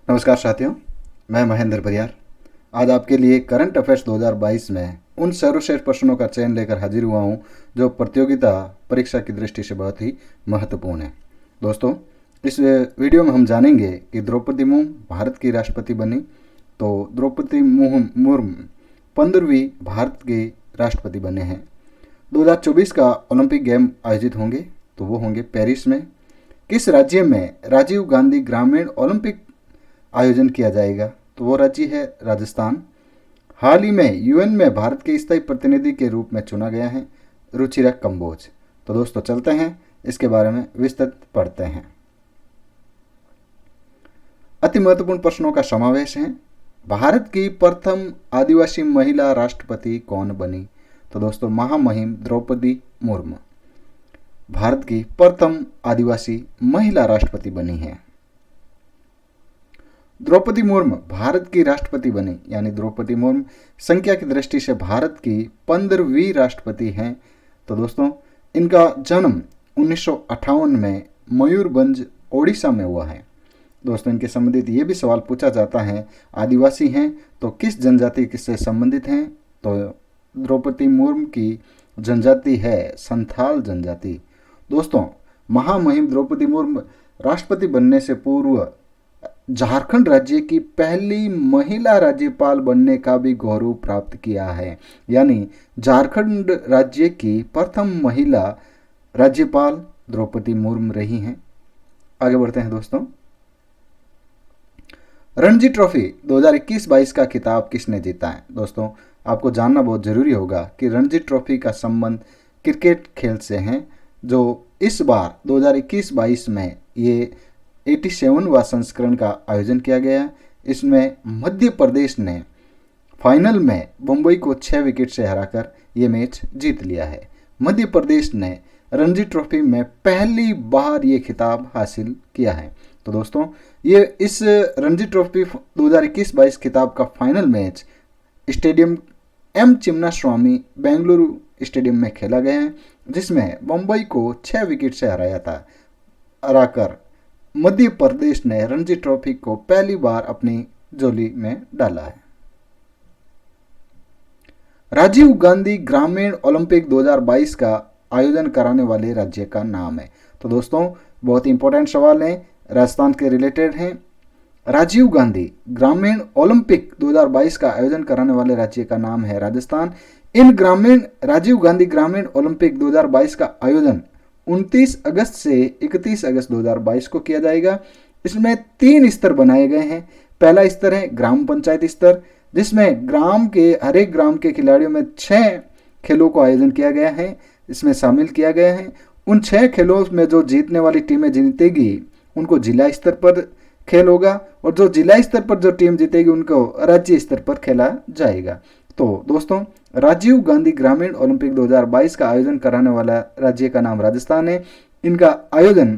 नमस्कार साथियों, मैं महेंद्र परियार। आज आपके लिए करंट अफेयर्स 2022 में उन सर्वश्रेष्ठ प्रश्नों का चयन लेकर हाजिर हुआ हूं जो प्रतियोगिता परीक्षा की दृष्टि से बहुत ही महत्वपूर्ण है। दोस्तों, इस वीडियो में हम जानेंगे कि द्रौपदी मुर्मू भारत की राष्ट्रपति बनी तो द्रौपदी मुर्मू 15वीं भारत के राष्ट्रपति बने हैं। 2024 का ओलंपिक गेम आयोजित होंगे तो वो होंगे पेरिस में। किस राज्य में राजीव गांधी ग्रामीण ओलंपिक आयोजन किया जाएगा तो वो राज्य है राजस्थान। हाल ही में यूएन में भारत के स्थायी प्रतिनिधि के रूप में चुना गया है रुचिरा कंबोज। तो दोस्तों चलते हैं इसके बारे में विस्तृत पढ़ते हैं। अति महत्वपूर्ण प्रश्नों का समावेश है। भारत की प्रथम आदिवासी महिला राष्ट्रपति कौन बनी? तो दोस्तों महामहिम द्रौपदी मुर्मू भारत की प्रथम आदिवासी महिला राष्ट्रपति बनी है। द्रौपदी मुर्मू भारत की राष्ट्रपति बनी, यानी द्रौपदी मुर्मू संख्या की दृष्टि से भारत की 15वीं राष्ट्रपति हैं। तो दोस्तों इनका जन्म 1958 में मयूरभंज ओडिशा में हुआ है। दोस्तों इनके संबंधित ये भी सवाल पूछा जाता है, आदिवासी हैं तो किस जनजाति से संबंधित हैं? तो द्रौपदी मुर्मू की जनजाति है संथाल जनजाति। दोस्तों महामहिम द्रौपदी मुर्मू राष्ट्रपति बनने से पूर्व झारखंड राज्य की पहली महिला राज्यपाल बनने का भी गौरव प्राप्त किया है, यानी झारखंड राज्य की प्रथम महिला राज्यपाल द्रौपदी मुर्मू रही हैं। आगे बढ़ते हैं दोस्तों। रणजी ट्रॉफी 2021-22 का खिताब किसने जीता है? दोस्तों आपको जानना बहुत जरूरी होगा कि रणजी ट्रॉफी का संबंध क्रिकेट खेल से है, जो इस बार 2021-22 में ये 87वां संस्करण का आयोजन किया गया। इसमें मध्य प्रदेश ने फाइनल में मुंबई को 6 विकेट से हराकर ये मैच जीत लिया है। मध्य प्रदेश ने रणजी ट्रॉफी में पहली बार ये खिताब हासिल किया है। तो दोस्तों ये इस रणजी ट्रॉफी 2021-22 खिताब का final match stadium M Chinnaswamy Bengaluru stadium में खेला गया है, जिसमें मुंबई को 6 विकेट से हराकर मध्य प्रदेश ने रणजी ट्रॉफी को पहली बार अपनी झोली में डाला है। राजीव गांधी ग्रामीण ओलंपिक 2022 का आयोजन कराने वाले राज्य का नाम है। तो दोस्तों बहुत इंपॉर्टेंट सवाल है, राजस्थान के रिलेटेड हैं। राजीव गांधी ग्रामीण ओलंपिक 2022 का आयोजन कराने वाले राज्य का नाम है राजस्थान। राजीव गांधी ग्रामीण ओलंपिक 2022 का आयोजन 29 अगस्त से 31 अगस्त 2022 को किया जाएगा। इसमें 3 स्तर बनाए गए हैं। पहला स्तर है ग्राम पंचायत स्तर, जिसमें हर एक ग्राम के खिलाड़ियों में 6 खेलों को आयोजन किया गया है, इसमें शामिल किया गया है। उन 6 खेलों में जो जीतने वाली टीमें जीतेगी उनको जिला स्तर पर खेल होगा, और जो जिला स्तर पर जो टीम जीतेगी उनको राज्य स्तर पर खेला जाएगा। तो दोस्तों राजीव गांधी ग्रामीण ओलंपिक 2022 का आयोजन कराने वाला राज्य का नाम राजस्थान है। इनका आयोजन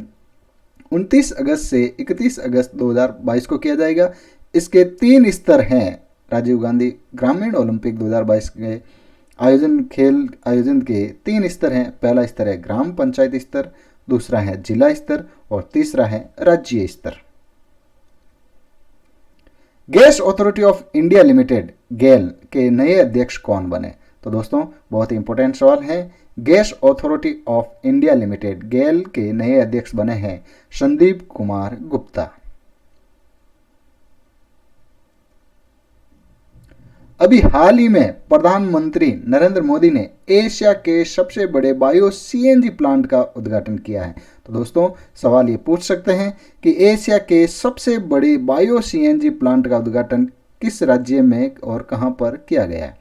29 अगस्त से 31 अगस्त 2022 को किया जाएगा। इसके 3 स्तर हैं। राजीव गांधी ग्रामीण ओलंपिक 2022 के आयोजन के 3 स्तर हैं। पहला स्तर है ग्राम पंचायत स्तर, दूसरा है जिला स्तर और तीसरा है राज्य स्तर। Gas authority of India limited GAIL के नए अध्यक्ष कौन बने? तो दोस्तों बहुत इंपॉर्टेंट सवाल है। Gas authority of India limited GAIL के नए अध्यक्ष बने हैं संदीप कुमार गुप्ता। अभी हाल ही में प्रधानमंत्री नरेंद्र मोदी ने एशिया के सबसे बड़े बायो सीएनजी प्लांट का उद्घाटन किया है। तो दोस्तों सवाल ये पूछ सकते हैं कि एशिया के सबसे बड़े बायो सीएनजी प्लांट का उद्घाटन किस राज्य में और कहां पर किया गया है?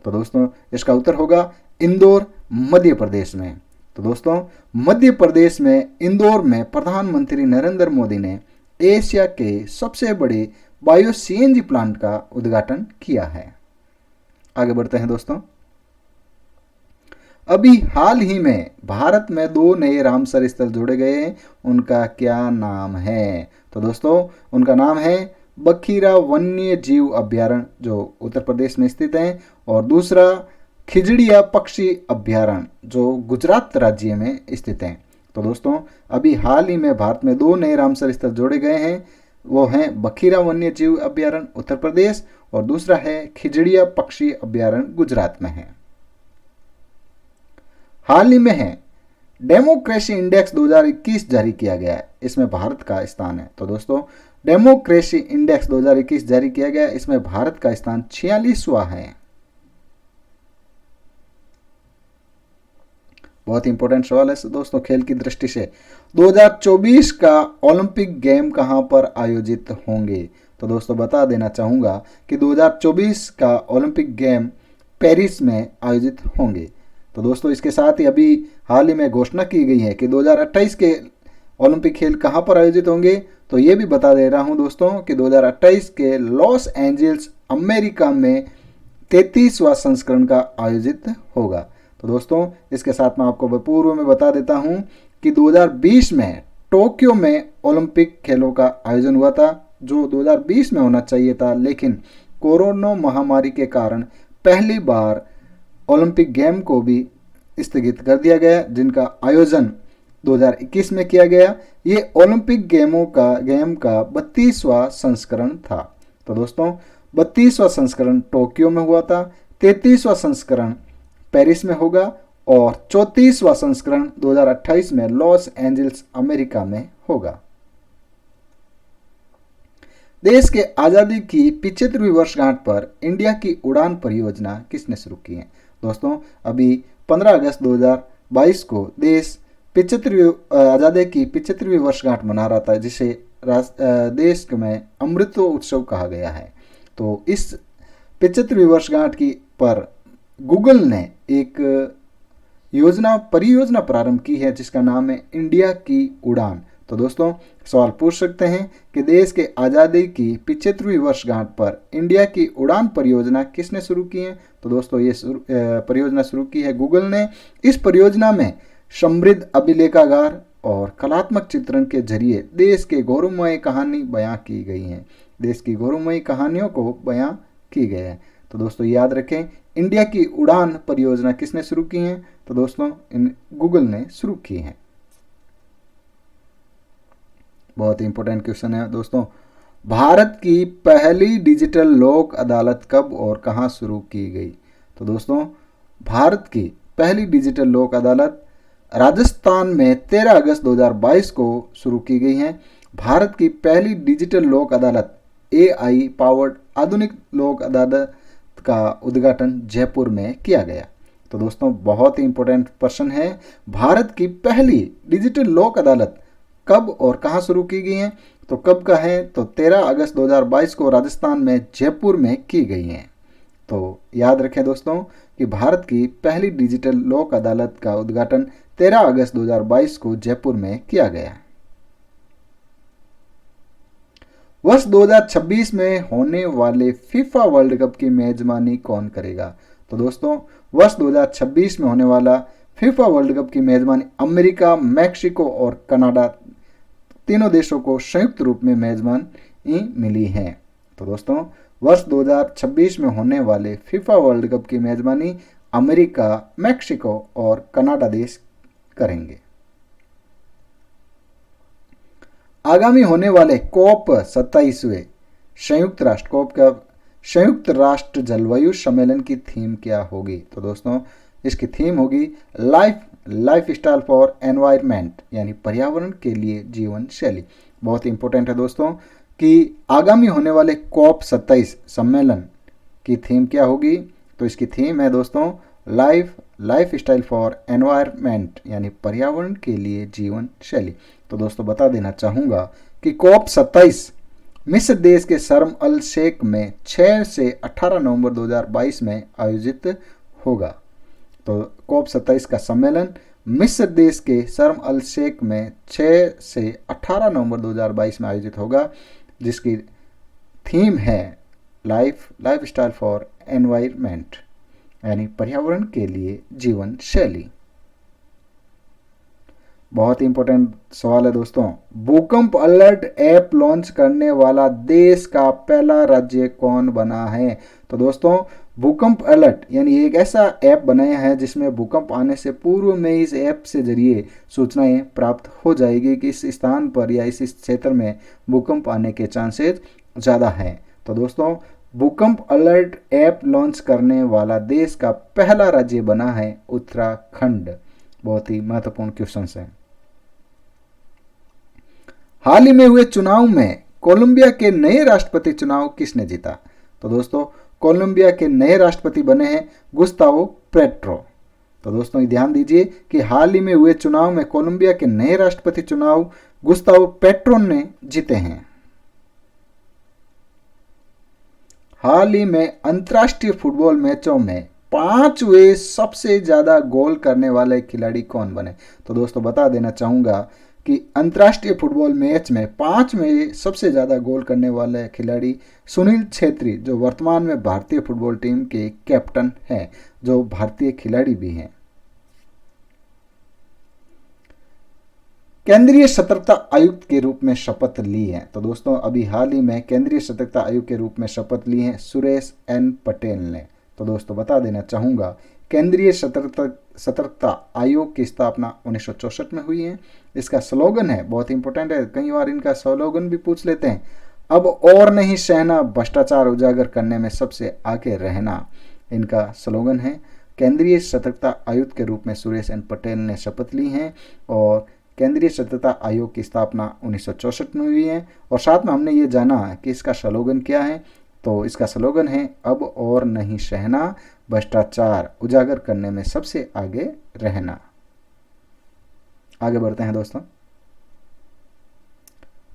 तो दोस्तों इसका उत्तर होगा इंदौर, मध्य प्रदेश में। तो दोस्तों मध्य प्रदेश में इंदौर में प्रधानमंत्री नरेंद्र मोदी ने एशिया के सबसे बड़े बायो सीएनजी प्लांट का उद्घाटन किया है। आगे बढ़ते हैं दोस्तों। अभी हाल ही में भारत में 2 नए रामसर स्थल जोड़े गए हैं, उनका क्या नाम है? तो दोस्तों उनका नाम है बखीरा वन्य जीव अभ्यारण्य, जो उत्तर प्रदेश में स्थित है, और दूसरा खिजड़िया पक्षी अभ्यारण्य, जो गुजरात राज्य में स्थित है। तो दोस्तों अभी हाल ही में भारत में 2 नए रामसर स्थल जोड़े गए हैं, वो हैं बखीरा वन्य जीव अभ्यारण्य उत्तर प्रदेश और दूसरा है खिजड़िया पक्षी अभ्यारण्य गुजरात में है। हाल ही में है डेमोक्रेसी इंडेक्स 2021 जारी किया गया है, इसमें भारत का स्थान है। तो दोस्तों डेमोक्रेसी इंडेक्स 2021 जारी किया गया, इसमें भारत का स्थान 46वां है। बहुत इंपॉर्टेंट सवाल है दोस्तों खेल की दृष्टि से। 2024 का ओलंपिक गेम कहां पर आयोजित होंगे? तो दोस्तों बता देना चाहूंगा कि 2024 का ओलंपिक गेम पेरिस में आयोजित होंगे। तो दोस्तों इसके साथ ही अभी हाल ही में घोषणा की गई है कि 2028 के ओलंपिक खेल कहां पर आयोजित होंगे। तो ये भी बता दे रहा हूं दोस्तों कि 2028 के लॉस एंजल्स अमेरिका में 33वां संस्करण का आयोजित होगा। तो दोस्तों इसके साथ मैं आपको पूर्व में बता देता हूं कि 2020 में टोक्यो में ओलंपिक खेलों का आयोजन हुआ था, जो 2020 में होना चाहिए था, लेकिन कोरोना महामारी के कारण पहली बार ओलंपिक गेम को भी स्थगित कर दिया गया, जिनका आयोजन 2021 में किया गया। ये ओलंपिक गेम का 32वां संस्करण था। तो दोस्तों 32वां संस्करण टोक्यो में हुआ था, 33वां संस्करण पेरिस में होगा और 34वां संस्करण 2028 में लॉस एंजल्स अमेरिका में होगा। देश के आज़ादी की 75वीं वर्षगांठ पर इंडिया की उड़ान परियोजना किसने शुरू की है? दोस्तों अभी 15 अगस्त 2022 को देश 75वीं आज़ादी की 75वीं वर्षगांठ मना रहा था, जिसे देश में अमृत उत्सव कहा गया है। तो इस 75वीं वर्षगांठ की पर गूगल ने एक परियोजना प्रारंभ की है जिसका नाम है इंडिया की उड़ान। तो दोस्तों सवाल पूछ सकते हैं कि देश के आज़ादी की 75वीं वर्षगांठ पर इंडिया की उड़ान परियोजना किसने शुरू की है? तो दोस्तों ये परियोजना शुरू की है गूगल ने। इस परियोजना में समृद्ध अभिलेखागार और कलात्मक चित्रण के जरिए देश के गौरवमय कहानी बयां की गई है। देश की गौरवमय कहानियों को बयां की गई है। तो दोस्तों याद रखें इंडिया की उड़ान परियोजना किसने शुरू की है? तो दोस्तों गूगल ने शुरू की है। बहुत इंपॉर्टेंट क्वेश्चन है दोस्तों। भारत की पहली डिजिटल लोक अदालत कब और कहां शुरू की गई? तो दोस्तों भारत की पहली डिजिटल लोक अदालत राजस्थान में 13 अगस्त 2022 को शुरू की गई है। भारत की पहली डिजिटल लोक अदालत AI पावर्ड आधुनिक लोक अदालत का उद्घाटन जयपुर में किया गया। तो दोस्तों बहुत ही इंपॉर्टेंट प्रश्न है, भारत की पहली डिजिटल लोक अदालत कब और कहां शुरू की गई है? तो कब का है? तो 13 अगस्त 2022 को राजस्थान में जयपुर में की गई है। तो याद रखें दोस्तों कि भारत की पहली डिजिटल लोक अदालत का उद्घाटन 13 अगस्त 2022 को जयपुर में किया गया। वर्ष 2026 में होने वाले फीफा वर्ल्ड कप की मेजबानी कौन करेगा? तो दोस्तों वर्ष 2026 में होने वाला फीफा वर्ल्ड कप की मेजबानी अमेरिका, मैक्सिको और कनाडा तीनों देशों को संयुक्त रूप में मेजबानी मिली है। तो दोस्तों वर्ष 2026 में होने वाले फीफा वर्ल्ड कप की मेजबानी अमेरिका, मैक्सिको और कनाडा देश करेंगे। आगामी होने वाले COP 27वें संयुक्त राष्ट्र जलवायु सम्मेलन की थीम क्या होगी? तो दोस्तों इसकी थीम होगी लाइफ स्टाइल फॉर एनवायरनमेंट, यानी पर्यावरण के लिए जीवन शैली। बहुत इंपॉर्टेंट है दोस्तों कि आगामी होने वाले COP 27 सम्मेलन की थीम क्या होगी। तो इसकी थीम है दोस्तों लाइफ स्टाइल फॉर एनवायरनमेंट, यानी पर्यावरण के लिए जीवन शैली। तो दोस्तों बता देना चाहूँगा कि COP 27 मिस्र देश के शर्म अल शेख में 6 से 18 नवंबर 2022 में आयोजित होगा। तो COP 27 का सम्मेलन मिस्र देश के शर्म अल शेख में 6 से 18 नवंबर 2022 में आयोजित होगा, जिसकी थीम है लाइफ स्टाइल फॉर एनवायरनमेंट, यानी पर्यावरण के लिए जीवन शैली। बहुत ही इंपॉर्टेंट सवाल है दोस्तों। भूकंप अलर्ट ऐप लॉन्च करने वाला देश का पहला राज्य कौन बना है? तो दोस्तों भूकंप अलर्ट यानी एक ऐसा ऐप बनाया है जिसमें भूकंप आने से पूर्व में इस ऐप से जरिए सूचनाएं प्राप्त हो जाएगी कि इस स्थान पर या इस क्षेत्र में भूकंप आने के चांसेस ज़्यादा हैं। तो दोस्तों भूकंप अलर्ट ऐप लॉन्च करने वाला देश का पहला राज्य बना है उत्तराखंड। बहुत ही महत्वपूर्ण क्वेश्चन है। हाल ही में हुए चुनाव में कोलंबिया के नए राष्ट्रपति चुनाव किसने जीता? तो दोस्तों कोलंबिया के नए राष्ट्रपति बने हैं गुस्तावो पेट्रो। तो दोस्तों ये ध्यान दीजिए कि हाल ही में हुए चुनाव में कोलंबिया के नए राष्ट्रपति चुनाव गुस्तावो पेट्रो ने जीते हैं। हाल ही में अंतर्राष्ट्रीय फुटबॉल मैचों में 5वें सबसे ज्यादा गोल करने वाले खिलाड़ी कौन बने? तो दोस्तों बता देना चाहूंगा कि अंतर्राष्ट्रीय फुटबॉल मैच में 5वें सबसे ज्यादा गोल करने वाले खिलाड़ी सुनील छेत्री, जो वर्तमान में भारतीय फुटबॉल टीम के कैप्टन हैं, जो भारतीय खिलाड़ी भी हैं। केंद्रीय सतर्कता आयुक्त के रूप में शपथ ली है। तो दोस्तों अभी हाल ही में केंद्रीय सतर्कता आयुक्त के रूप में शपथ ली है सुरेश एन पटेल ने। तो दोस्तों बता देना चाहूंगा केंद्रीय सतर्कता आयोग की स्थापना 1964 में हुई है। इसका स्लोगन है, बहुत इंपॉर्टेंट है, कई बार इनका स्लोगन भी पूछ लेते हैं, अब और नहीं सहना, भ्रष्टाचार उजागर करने में सबसे आगे रहना। इनका स्लोगन है। केंद्रीय सतर्कता आयुक्त के रूप में सुरेश एन पटेल ने शपथ ली है और केंद्रीय सतर्कता आयोग की स्थापना 1964 में हुई है। और साथ में हमने ये जाना कि इसका स्लोगन क्या है। तो इसका स्लोगन है अब और नहीं सहना, भ्रष्टाचार उजागर करने में सबसे आगे रहना। आगे बढ़ते हैं दोस्तों।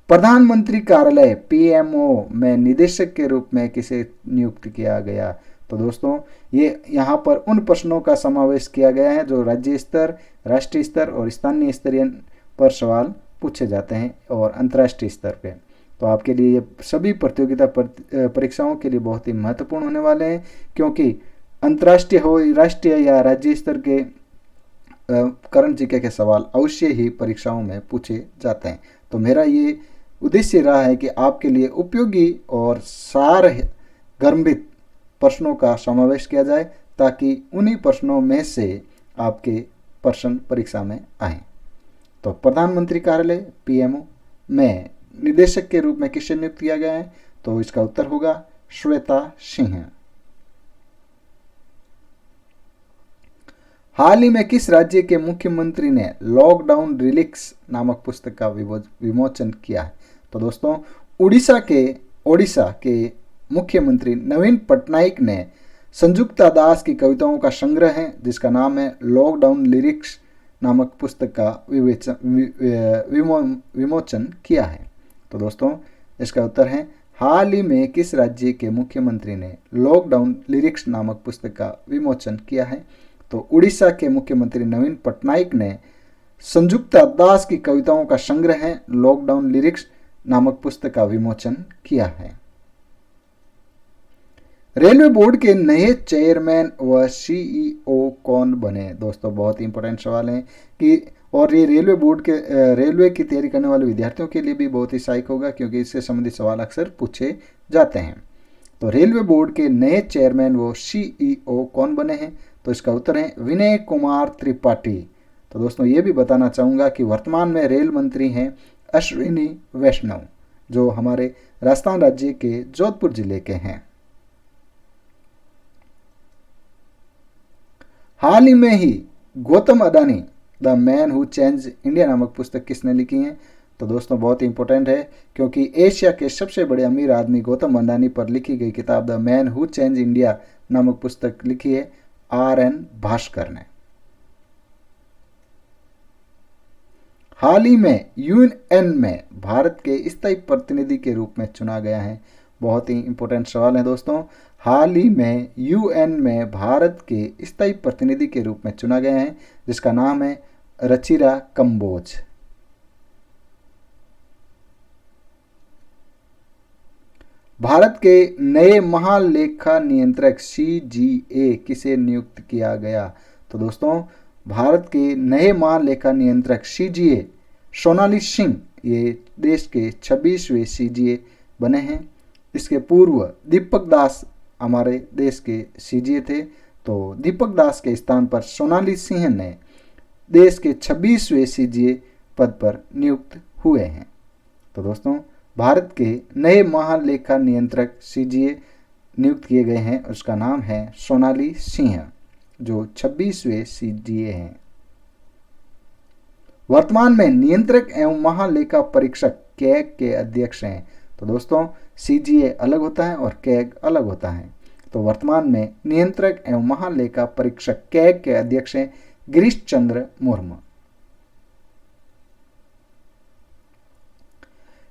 प्रधानमंत्री कार्यालय पीएमओ में निदेशक के रूप में किसे नियुक्त किया गया? तो दोस्तों ये यहाँ पर उन प्रश्नों का समावेश किया गया है जो राज्य स्तर, राष्ट्रीय स्तर और स्थानीय स्तरीय पर सवाल पूछे जाते हैं और अंतर्राष्ट्रीय स्तर पे। तो आपके लिए ये सभी प्रतियोगिता परीक्षाओं के लिए बहुत ही महत्वपूर्ण होने वाले हैं, क्योंकि अंतर्राष्ट्रीय हो, राष्ट्रीय या राज्य स्तर के करंट जीके के सवाल अवश्य ही परीक्षाओं में पूछे जाते हैं। तो मेरा ये उद्देश्य रहा है कि आपके लिए उपयोगी और सार गर्भित प्रश्नों का समावेश किया जाए ताकि उन्हीं प्रश्नों में से आपके प्रश्न परीक्षा में आए। तो प्रधानमंत्री कार्यालय पीएमओ में निदेशक के रूप में किसे नियुक्त किया गया है? तो इसका उत्तर होगा श्वेता सिंह। हाल ही में किस राज्य के मुख्यमंत्री ने लॉकडाउन रिलिक्स नामक पुस्तक का विमोचन किया है? तो दोस्तों ओडिशा के मुख्यमंत्री नवीन पटनायक ने संजुक्ता दास की कविताओं का संग्रह है जिसका नाम है लॉकडाउन लिरिक्स नामक पुस्तक का विमोचन किया है। तो दोस्तों इसका उत्तर है हाल ही में किस राज्य के मुख्यमंत्री ने लॉकडाउन लिरिक्स नामक पुस्तक का विमोचन किया है? तो उड़ीसा के मुख्यमंत्री नवीन पटनायक ने संजुक्ता दास की कविताओं का संग्रह है लॉकडाउन लिरिक्स नामक पुस्तक का विमोचन किया है। रेलवे बोर्ड के नए चेयरमैन व सीईओ कौन बने? दोस्तों बहुत ही इंपॉर्टेंट सवाल है कि और ये रेलवे बोर्ड के रेलवे की तैयारी करने वाले विद्यार्थियों के लिए भी बहुत ही सहायक होगा, क्योंकि इससे संबंधित सवाल अक्सर पूछे जाते हैं। तो रेलवे बोर्ड के नए चेयरमैन व सीईओ कौन बने हैं? तो इसका उत्तर है विनय कुमार त्रिपाठी। तो दोस्तों ये भी बताना चाहूँगा कि वर्तमान में रेल मंत्री हैं अश्विनी वैष्णव, जो हमारे राजस्थान राज्य के जोधपुर जिले के हैं। हाल ही में ही Gautam Adani the man who change India नामक पुस्तक किसने लिखी है? तो दोस्तों बहुत ही इंपॉर्टेंट है, क्योंकि एशिया के सबसे बड़े अमीर आदमी गौतम अडानी पर लिखी गई किताब the man who change India नामक पुस्तक लिखी है RN भास्कर ने। हाल ही में यूएन में भारत के स्थायी प्रतिनिधि के रूप में चुना गया है। बहुत ही इंपॉर्टेंट सवाल है दोस्तों। हाल ही में यूएन में भारत के स्थायी प्रतिनिधि के रूप में चुना गया है जिसका नाम है रचिरा कंबोज। भारत के नए महालेखा नियंत्रक CGA किसे नियुक्त किया गया? तो दोस्तों भारत के नए महालेखा नियंत्रक सीजीए सोनाली सिंह ये देश के 26वें सीजीए बने हैं। इसके पूर्व दीपक दास हमारे देश के सीजीए थे, तो दीपक दास के स्थान पर सोनाली सिंह ने देश के 26वें सीजीए पद पर नियुक्त हुए हैं। तो दोस्तों, भारत के नए महालेखा नियंत्रक सीजीए नियुक्त किए गए हैं, उसका नाम है सोनाली सिंह, जो 26वें सीजीए हैं। वर्तमान में नियंत्रक एवं महालेखा परीक्षक कैग के अध्यक्ष हैं। तो दोस्तों, सीजीए अलग होता है और कैग अलग होता है। तो वर्तमान में नियंत्रक एवं महालेखा परीक्षक कैग के अध्यक्ष हैं गिरीश चंद्र मुर्मू।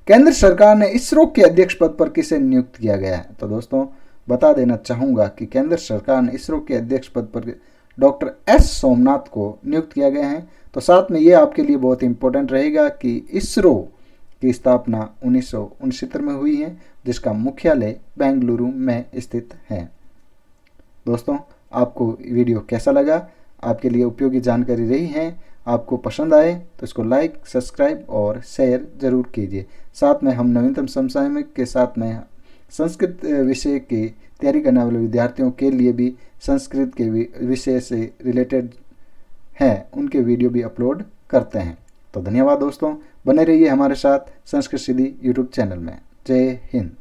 केंद्र सरकार ने इसरो के अध्यक्ष पद पर किसे नियुक्त किया गया है? तो दोस्तों, बता देना चाहूंगा कि केंद्र सरकार ने इसरो के अध्यक्ष पद पर डॉक्टर एस सोमनाथ को नियुक्त किया गया है। तो साथ में ये आपके लिए बहुत इंपॉर्टेंट रहेगा कि इसरो की स्थापना 1969 में हुई है, जिसका मुख्यालय बेंगलुरु में स्थित है। दोस्तों, आपको वीडियो कैसा लगा? आपके लिए उपयोगी जानकारी रही है? आपको पसंद आए तो इसको लाइक, सब्सक्राइब और शेयर जरूर कीजिए। साथ में हम नवीनतम समसामयिक के साथ में संस्कृत विषय की तैयारी करने वाले विद्यार्थियों के लिए भी संस्कृत के विषय से रिलेटेड हैं, उनके वीडियो भी अपलोड करते हैं। तो धन्यवाद दोस्तों, बने रहिए हमारे साथ संस्कृत सीधी यूट्यूब चैनल में। जय हिंद।